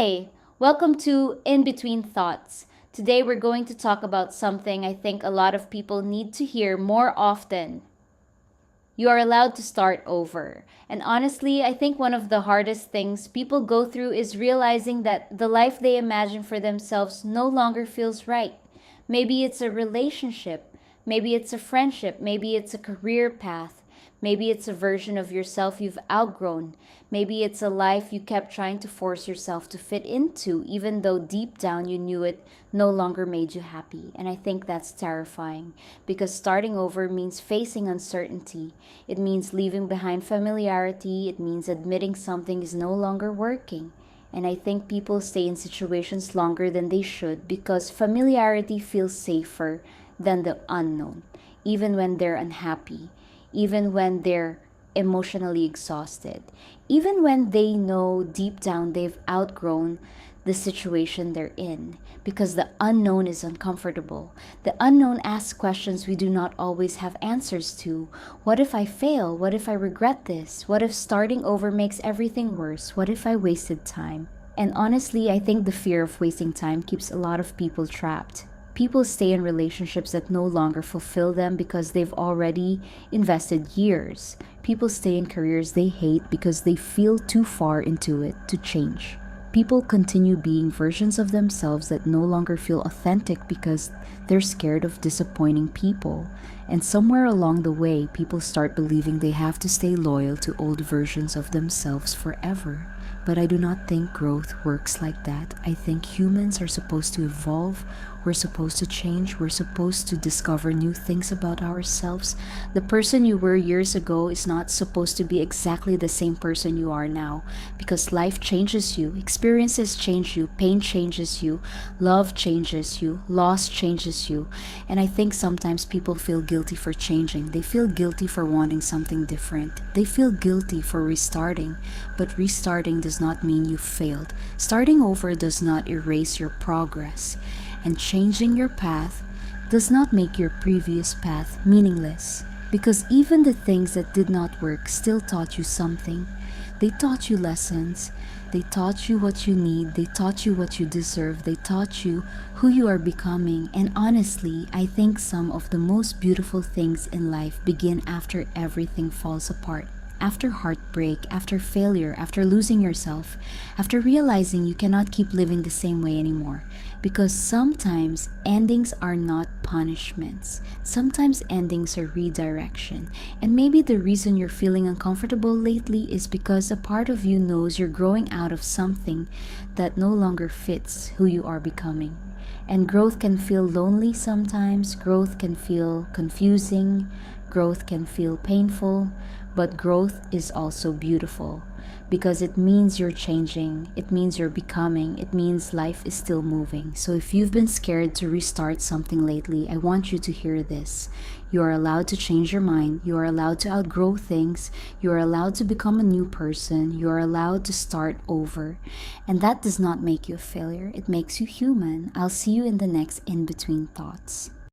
Hi, welcome to In Between Thoughts. Today we're going to talk about something I think a lot of people need to hear more often. You are allowed to start over. And honestly, I think one of the hardest things people go through is realizing that the life they imagine for themselves no longer feels right. Maybe it's a relationship, maybe it's a friendship, maybe it's a career path, maybe it's a version of yourself you've outgrown. Maybe it's a life you kept trying to force yourself to fit into, even though deep down you knew it no longer made you happy. And I think that's terrifying because starting over means facing uncertainty. It means leaving behind familiarity. It means admitting something is no longer working. And I think people stay in situations longer than they should because familiarity feels safer than the unknown, even when they're unhappy, even when they're emotionally exhausted, even when they know deep down they've outgrown the situation they're in, because the unknown is uncomfortable. The unknown asks questions we do not always have answers to. What if I fail? What if I regret this? What if starting over makes everything worse? What if I wasted time? And honestly, I think the fear of wasting time keeps a lot of people trapped. People stay in relationships that no longer fulfill them because they've already invested years. People stay in careers they hate because they feel too far into it to change. People continue being versions of themselves that no longer feel authentic because they're scared of disappointing people. And somewhere along the way, people start believing they have to stay loyal to old versions of themselves forever. But I do not think growth works like that. I think humans are supposed to evolve. We're supposed to change. We're supposed to discover new things about ourselves. The person you were years ago is not supposed to be exactly the same person you are now because life changes you, experiences change you, pain changes you, love changes you, loss changes you. And I think sometimes people feel guilty for changing. They feel guilty for wanting something different. They feel guilty for restarting. But restarting does not mean you failed. Starting over does not erase your progress. And changing your path does not make your previous path meaningless. Because even the things that did not work still taught you something. They taught you lessons. They taught you what you need. They taught you what you deserve. They taught you who you are becoming. And honestly, I think some of the most beautiful things in life begin after everything falls apart. After heartbreak, after failure, after losing yourself, after realizing you cannot keep living the same way anymore. Because sometimes endings are not punishments. Sometimes endings are redirection. And maybe the reason you're feeling uncomfortable lately is because a part of you knows you're growing out of something that no longer fits who you are becoming. And growth can feel lonely sometimes, growth can feel confusing, growth can feel painful, but growth is also beautiful because it means you're changing, it means you're becoming, it means life is still moving. So if you've been scared to restart something lately, I want you to hear this. You are allowed to change your mind, you are allowed to outgrow things, you are allowed to become a new person, you are allowed to start over. And that does not make you a failure, it makes you human. I'll see you in the next In Between Thoughts.